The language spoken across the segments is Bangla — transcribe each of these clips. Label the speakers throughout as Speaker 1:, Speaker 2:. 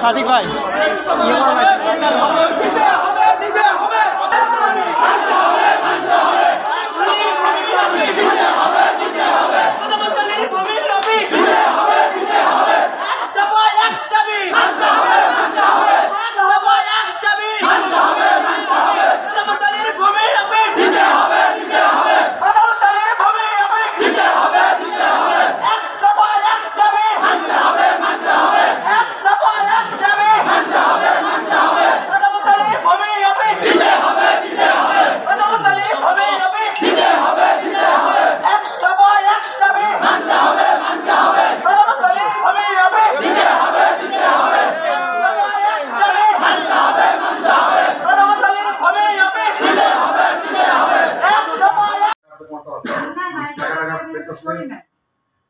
Speaker 1: সাদিক ভাই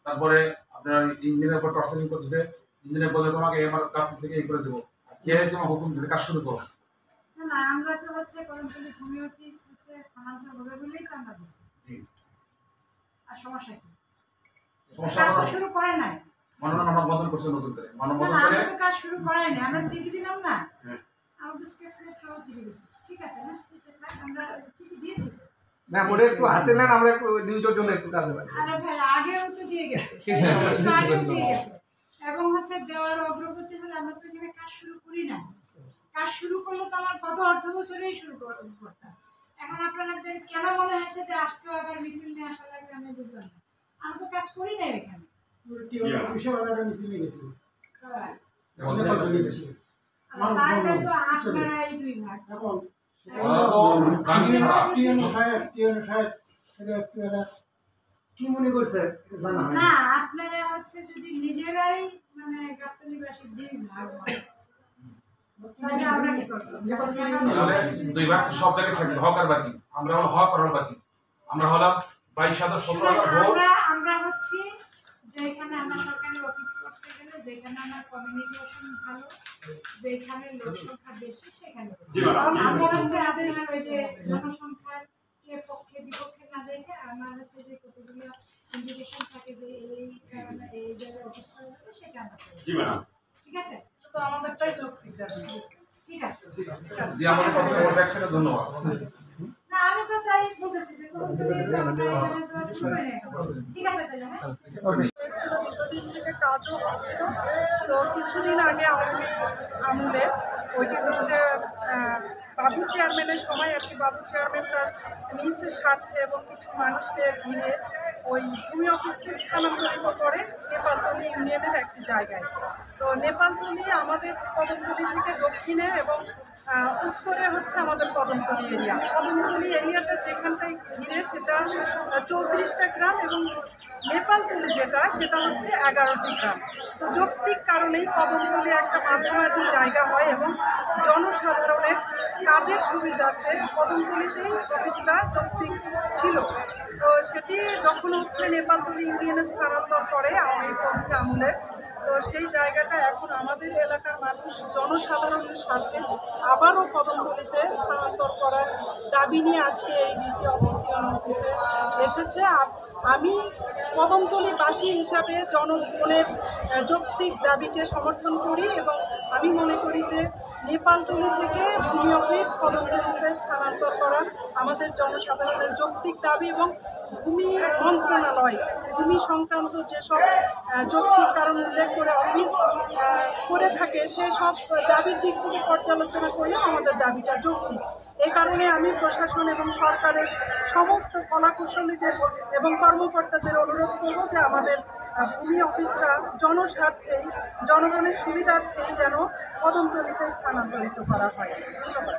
Speaker 2: তারপরে আপনার ইঞ্জিনের উপর টর্চারিং করতেছে, ইঞ্জিনিয়ার বলে তোমাকে আমার কাছ থেকে এই করে দেবো, কে তোমার হুকুম দিতে কাজ শুরু করো?
Speaker 3: না আমরা তো হচ্ছে কদমতলী ভূমি অফিস হচ্ছে স্থানান্তর হবে বলেই তো আমরা দিচ্ছি।
Speaker 2: জি।
Speaker 3: আর সমস্যা কি?
Speaker 2: সমস্যা
Speaker 3: শুরু করে নাই।
Speaker 2: মানববন্ধন বন্ধন করছে নতুন করে। মানববন্ধন করে
Speaker 3: আমরা তো কাজ শুরু করাই নাই, আমরা চিঠি দিলাম না। আমরা তো স্কেচ করে সব চিঠি দিয়েছি। ঠিক আছে না? আমরা চিঠি দিয়েছি।
Speaker 4: না বলে একটু হাতে নেন, আমরা একটু নিউজের জন্য একটু কাজ হবে।
Speaker 3: আরে ভাই আগেও তো দিয়ে গেছে। এবং হচ্ছে দেওয়ার অগ্রগতি হলে আমরা তো এখানে কাজ শুরু করি না। কাজ শুরু করলে তো আমার গত অর্থ বছরেই শুরু করতাম। এখন আপনাদের কেন মনে হয়েছে যে আজকেও আবার মিছিল নিয়ে আসা লাগবে আমি বুঝলাম না। আমরা তো কাজ করি না এখানে। মিছিল নিয়ে গেছি। তাহলে তো আপনারাই দুই ভাগ।
Speaker 1: কি মনে করছে
Speaker 3: না আপনারা হচ্ছে যদি নিজেরাই মানে গাবতলীবাসী দুই ভাগ হয় আমরা কি করব?
Speaker 2: দুই ভাগ সব জায়গায় থাকবে, হক আর বাকি। আমরা হলো হক আর বাকি। আমরা হলাম 22,17,000 ভোট।
Speaker 3: আমরা হচ্ছে যেখানে আমরা সরকারি অফিস করতে গেলে যেখানে আমার কমিউনিকেশন ভালো, যেখানে লোক সংখ্যা বেশি সেখানে আমরা হচ্ছে আপনার ওই যে জনসংখ্যার পক্ষে বিপক্ষে না দেখে আমার হচ্ছে যে কতগুলো ইন্ডিকেশন থাকে যে এই কারণে এই জায়গায় অফিস করা যাবে সেটা আমরা করি। জি ম্যাডাম। ঠিক আছে? তো আমাদেরটাই যৌক্তিক যাবে। ঠিক আছে।
Speaker 2: জি আমাদের পক্ষে ভোট রাখছেন, ধন্যবাদ।
Speaker 3: না আমি তো তাই বলতেছি যে ঠিক আছে তাহলে হ্যাঁ
Speaker 5: দীর্ঘদিন থেকে কাজও হচ্ছিল। তো কিছুদিন আগে আমলে ওই যে হচ্ছে বাবু চেয়ারম্যানের সময় আর কি, বাবু চেয়ারম্যান তার নিজ স্বার্থে এবং কিছু মানুষকে ঘিরে ওই ভূমি অফিসকে স্থানান্তরিত করে নেপালতলী ইউনিয়নের একটি জায়গায়। তো নেপালতলী আমাদের কদমতলী থেকে দক্ষিণে এবং উত্তরে হচ্ছে আমাদের কদমতলী এরিয়া। কদমতলী এরিয়াটা যেখানটায় ঘিরে সেটা 34টা গ্রাম এবং নেপালতলী যেটা সেটা হচ্ছে 11টি গ্রাম। তো যৌক্তিক কারণেই কদমতলী একটা মাঝামাঝি জায়গা হয় এবং জনসাধারণের কাজের সুবিধার্থে কদমতলীতেই অফিসটা যৌক্তিক ছিল। তো সেটি যখন হচ্ছে নেপালতলী ইউনিয়নে স্থানান্তর করে আওয়ামী লীগ আমলে, তো সেই জায়গাটা এখন আমাদের এলাকার মানুষ জনসাধারণের সাথে আবারও কদমতলীতে স্থানান্তর করার দাবি নিয়ে আজকে এই ডিসি অফিসে এসেছে। আর আমি কদমতলীবাসী হিসাবে জনগণের যৌক্তিক দাবিকে সমর্থন করি এবং আমি মনে করি যে নেপালতলী থেকে ভূমি অফিস কদমতলীতে স্থানান্তর করা আমাদের জনসাধারণের যৌক্তিক দাবি এবং ভূমি মন্ত্রণালয় ভূমি সংক্রান্ত যেসব যৌক্তিক কারণ উল্লেখ করে অফিস করে থাকে সেসব দাবির দিক থেকে পর্যালোচনা করলে আমাদের দাবিটা যৌক্তিক। এ কারণে আমি প্রশাসন এবং সরকারের সমস্ত কলাকুশলীদের এবং কর্মকর্তাদের অনুরোধ করব যে আমাদের ভূমি অফিসটা জনস্বার্থেই জনগণের সুবিধার্থেই যেন কদমতলীতে স্থানান্তরিত করা হয়। ধন্যবাদ।